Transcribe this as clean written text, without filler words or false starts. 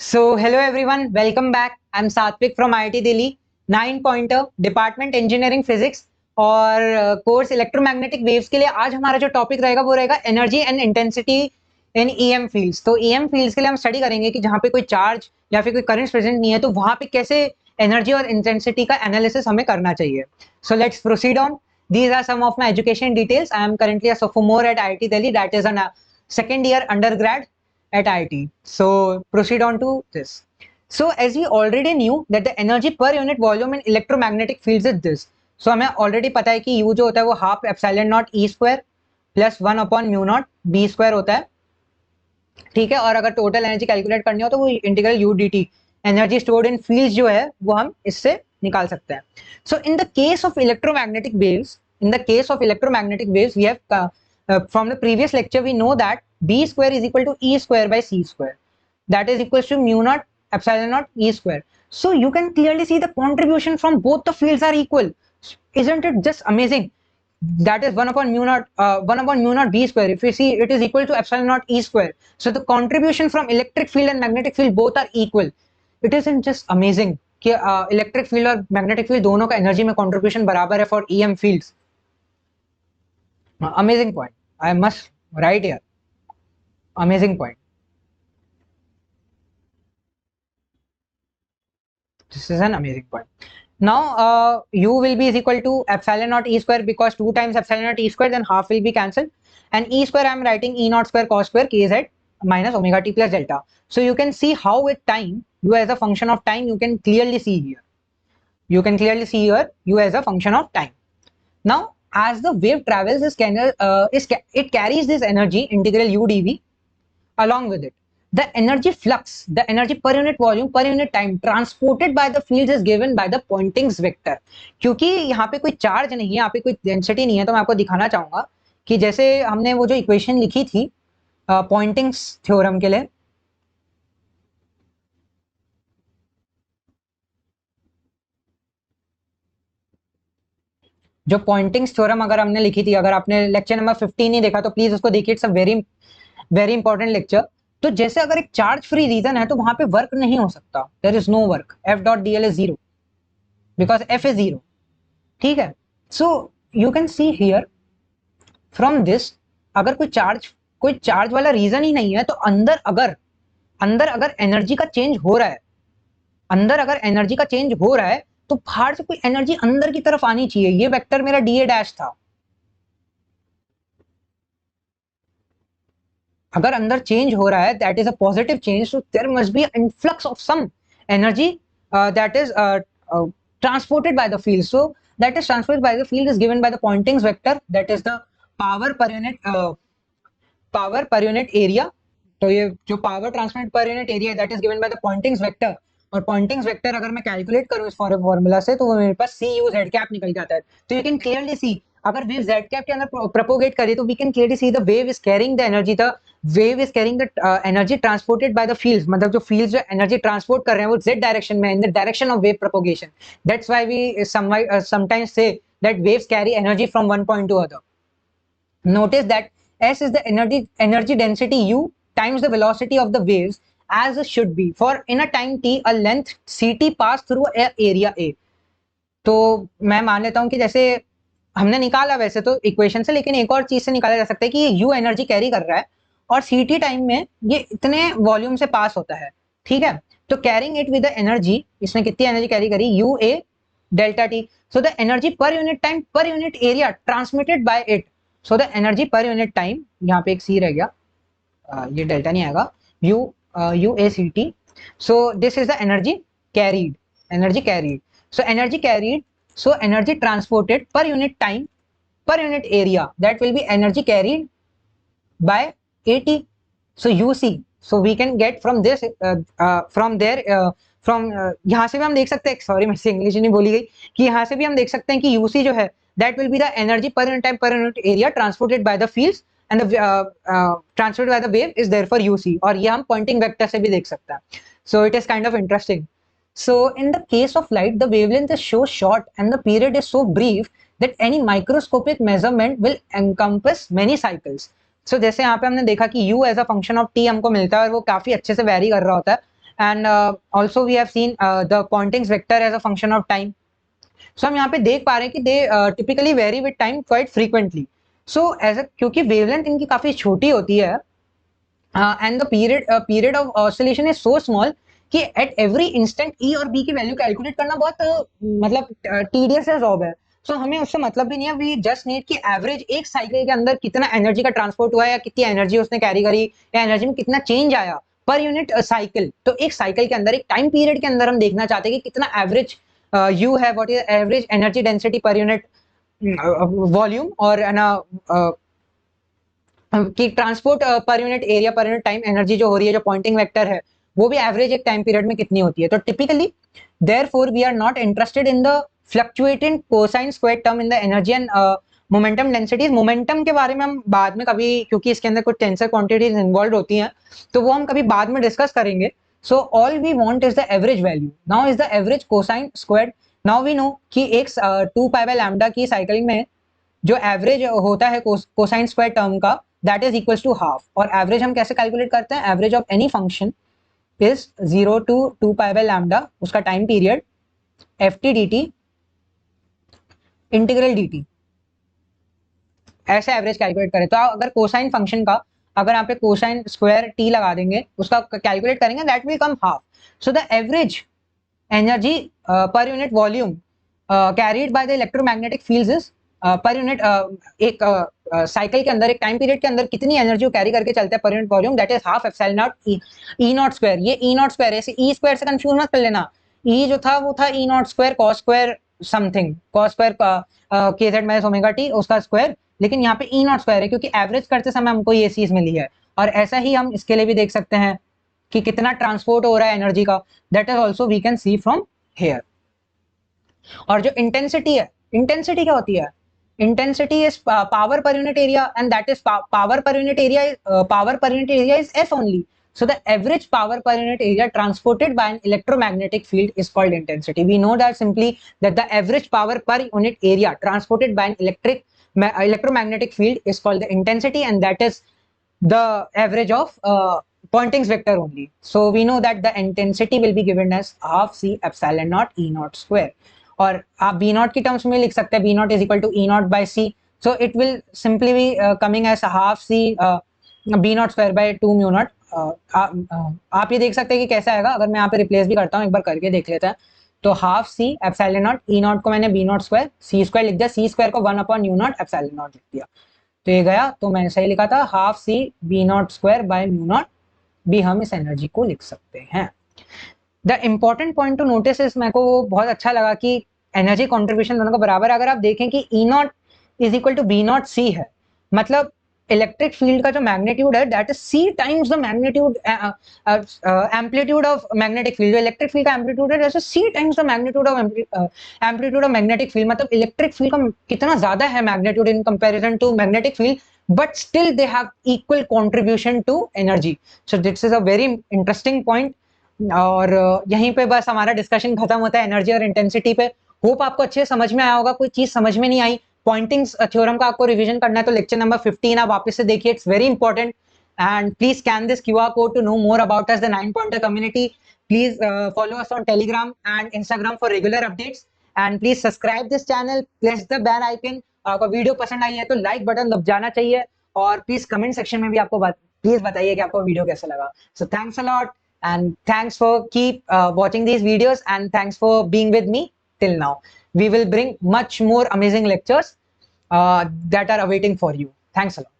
So, hello everyone, welcome back. I'm Satvik from IIT Delhi, 9 pointer, department engineering physics और course electromagnetic waves के लिए आज हमारा जो टॉपिक रहेगा वो रहेगा energy and intensity in EM fields. तो ईएम फील्ड्स के लिए हम स्टडी करेंगे कि जहाँ पे कोई चार्ज या फिर कोई करंट प्रेजेंट नहीं है तो वहाँ पे कैसे एनर्जी और इंटेंसिटी का एनालिसिस हमें करना चाहिए। So let's proceed on. These are some of my education details. I am currently a sophomore at IIT Delhi, that is a second year undergrad at IIT. So proceed on to this. So as we already knew that the energy per unit volume in electromagnetic fields is this. So हमें already पता है कि U जो होता है वो half epsilon naught E square plus 1 upon mu naught B square होता है, ठीक है। और अगर टोटल एनर्जी कैलकुलेट करनी हो तो वो integral U dt energy stored in fields जो है वो हम इससे निकाल सकते हैं। So in the case of electromagnetic waves, we have from the previous lecture we know that B square is equal to E square by C square, that is equals to mu naught epsilon naught E square. So you can clearly see the contribution from both the fields are equal. Isn't it just amazing? That is 1 upon mu naught B square. If you see, it is equal to epsilon naught E square. So the contribution from electric field and magnetic field both are equal. It isn't just amazing कि electric field और magnetic field दोनों का energy में contribution बराबर है for EM fields. Amazing point. I must write here. Amazing point. This is an amazing point. Now, U will be is equal to epsilon naught E square because 2 times epsilon naught E square, then half will be cancelled. And E square I am writing E naught square cos square kz minus omega t plus delta. So you can see how with time, U as a function of time, you can clearly see here. You can clearly see here U as a function of time. Now, as the wave travels, it carries this energy integral U dv along with it. The energy flux, the energy per unit volume per unit time transported by the fields is given by the Poynting's vector. क्योंकि यहाँ पे कोई charge नहीं है, यहाँ पे कोई density नहीं है, तो मैं आपको दिखाना चाहूंगा कि जैसे हमने वो जो इक्वेशन लिखी थी पॉइंटिंग्स थ्योरम के लिए, जो पॉइंटिंग्स थ्योरम अगर हमने लिखी थी, अगर आपने लेक्चर नंबर 15 नहीं देखा तो प्लीज उसको देखिए, it's a very very important lecture. तो जैसे अगर एक चार्ज फ्री रीजन है तो वहां पे वर्क नहीं हो सकता, there is no work, F dot DL is zero because F is zero, ठीक है. So you can see here from this, अगर कोई चार्ज वाला रीजन ही नहीं है तो अंदर अगर एनर्जी का चेंज हो रहा है, तो बाहर से कोई एनर्जी अंदर की तरफ आनी चाहिए. ये वेक्टर मेरा डीए डैश था. अगर अंदर चेंज हो रहा है, that is a positive change, so there must be influx of some energy that is transported by the field. So that is transported by the field is given by the Poynting's vector, that is the power per unit area. तो ये जो power transmit per unit area that is given by the Poynting's vector. और पॉइंटिंग्स vector अगर मैं calculate करूं इस formula से तो वो मेरे पास सी यू जेड कैप निकल जाता है. तो यू कैन क्लियरली सी, अगर वेव जेड कैप के अंदर प्रोपोगेट करे तो we can clearly see the wave is carrying the energy transported by the fields. मतलब जो फील्ड्स जो एनर्जी ट्रांसपोर्ट कर रहे हैं वो जेड डायरेक्शन में, in the direction of wave propagation. That's why we sometimes say that waves carry energy from one point to other. Notice that S is the energy density U times the velocity of the waves as it should be. For in a time t, a length ct pass through a area A. तो मैं मान लेता हूं कि जैसे हमने निकाला वैसे तो इक्वेशन से, लेकिन एक और चीज से निकाला जा सकता है कि ये U एनर्जी कैरी कर रहा है और ct टाइम में ये इतने वॉल्यूम से पास होता है, ठीक है. तो carrying it with the energy, इसने कितनी एनर्जी कैरी करी, U A delta t. So the energy per unit time per unit area transmitted by it. So the energy per unit time, यहाँ पे एक c रह गया, ये डेल्टा नहीं आएगा, u a c t. So this is the energy carried. So energy transported per unit time per unit area, that will be energy carried by at. So uc, so we can get from this यहाँ से भी हम देख सकते हैं, sorry मैं English नहीं बोली गई, कि यहाँ से भी हम देख सकते हैं कि uc जो है that will be the energy per unit time per unit area transported by the fields, and the transported by the wave is therefore uc. और ये हम pointing vector से भी देख सकते हैं. So it is kind of interesting. So in the case of light, the wavelength is so short and the period is so brief that any microscopic measurement will encompass many cycles. So जैसे यहाँ पे हमने देखा कि u as a function of t हमको मिलता है और वो काफी अच्छे से वैरी कर रहा होता है and also we have seen the Poynting's vector as a function of time. So हम यहाँ पे देख पा रहे हैं कि they typically vary with time quite frequently. So as a क्योंकि वेवलेंथ इनकी काफी छोटी होती है and the period of oscillation is so small कि एट एवरी इंस्टेंट ई और बी की वैल्यू कैलकुलेट करना बहुत मतलब टीडियस जॉब है. सो हमें उससे मतलब भी नहीं है. वी जस्ट नीड कि एवरेज एक साइकिल के अंदर कितना एनर्जी का ट्रांसपोर्ट हुआ है या कितनी एनर्जी उसने कैरी करी या एनर्जी में कितना चेंज आया पर यूनिट साइकिल. तो एक साइकिल के अंदर एक टाइम पीरियड के अंदर हम देखना चाहते हैं कि कितना एवरेज यू है, what is average energy density per unit volume और कि transport per unit area per unit time energy जो हो रही है, जो पॉइंटिंग वेक्टर है वो भी एवरेज एक टाइम पीरियड में कितनी होती है. तो typically therefore we are not interested in the fluctuating cosine square term in the energy and momentum densities. Momentum के बारे में हम बाद में कभी, क्योंकि इसके अंदर कुछ टेंसर क्वांटिटीज इन्वॉल्व होती हैं तो वो हम कभी बाद में डिस्कस करेंगे. So all we want is the average value. Now is the average cosine square. Now we know कि एक 2 पाई बाय लैम्डा की साइकिल में जो एवरेज होता है कोसाइन स्क्वायर टर्म का that is equals to half. और एवरेज हम कैसे कैलकुलेट करते हैं? Average of any function is 0 to 2 pi by lambda उसका time period ft dt integral dt. ऐसे एवरेज कैलकुलेट करें तो अगर कोसाइन फंक्शन का अगर आप कोसाइन स्क्वायर t लगा देंगे उसका कैलकुलेट करेंगे that will come half. So the average energy per unit volume carried by the electromagnetic fields is per unit एक साइकिल के अंदर एक टाइम पीरियड के अंदर कितनी एनर्जी को कैरी करके चलता है per unit volume that is half epsilon naught E naught square. ये ई नॉट स्क्वायर ऐसे ई स्क्वायर से कंफ्यूज मत कर लेना. ई जो था वो था E naught square cos square something, cos square K Z minus omega T उसका स्क्वायर. लेकिन यहाँ पे ई नॉट स्क्वायर है क्योंकि एवरेज करते समय हमको ये चीज मिली है. और ऐसा ही हम इसके लिए भी देख सकते हैं कि कितना ट्रांसपोर्ट हो रहा है एनर्जी का. That is also we can see from here. और जो इंटेंसिटी है, इंटेंसिटी क्या होती है? Intensity is power per unit area and that is power per unit area is F only. So the average power per unit area transported by an electromagnetic field is called intensity. We know that simply that the average power per unit area transported by an electromagnetic field is called the intensity and that is the average of Poynting's vector only. So we know that the intensity will be given as half c epsilon naught E naught square. और आप B not की terms में लिख सकते हैं B naught is equal to E naught by C. So it will simply be coming as half C B naught square by 2 mu naught. आप ये देख सकते हैं कि कैसा आएगा. अगर मैं यहाँ पे रिप्लेस भी करता हूँ, एक बार करके देख लेते हैं. तो half C epsilon naught E naught को मैंने B naught square C square लिख दिया, सी स्क्वायर को 1 upon mu naught epsilon naught लिख दिया. तो ये गया. तो मैंने सही लिखा था half C B naught square by mu naught. भी हम इस एनर्जी को लिख सकते हैं. The important point to notice is, मेरे को बहुत अच्छा लगा कि एनर्जी कंट्रीब्यूशन दोनों को बराबर. अगर आप देखें कि E naught is equal to B naught C है, मतलब इलेक्ट्रिक फील्ड का जो मैग्नीट्यूड है that is C times the magnitude amplitude of magnetic field. जो इलेक्ट्रिक फील्ड का एम्पलीट्यूड है जैसे C times the magnitude of amplitude of magnetic field. मतलब इलेक्ट्रिक फील्ड का कितना ज्यादा है magnitude in comparison to magnetic field, but still they have equal contribution to energy. So this is a very interesting point. और यहीं पे बस हमारा डिस्कशन खत्म होता है एनर्जी और इंटेंसिटी पे. होप आपको अच्छे समझ में आया होगा. कोई चीज समझ में नहीं आई, पॉइंटिंग्स थ्योरम का आपको रिवीजन करना है तो लेक्चर नंबर 15 आप वापस से देखिए. It's very important and please scan this QR code to know more about us the 9 pointer community. Please follow us on Telegram and Instagram for regular updates and please subscribe this channel, press the bell icon. आपको video पसंद आई है तो like button दब जाना चाहिए और please comment section में भी आपको प्लीज बताइए कि आपको वीडियो कैसा लगा. So thanks a lot and thanks for keep watching these videos and thanks for being with me till now. We will bring much more amazing lectures that are awaiting for you. Thanks a lot.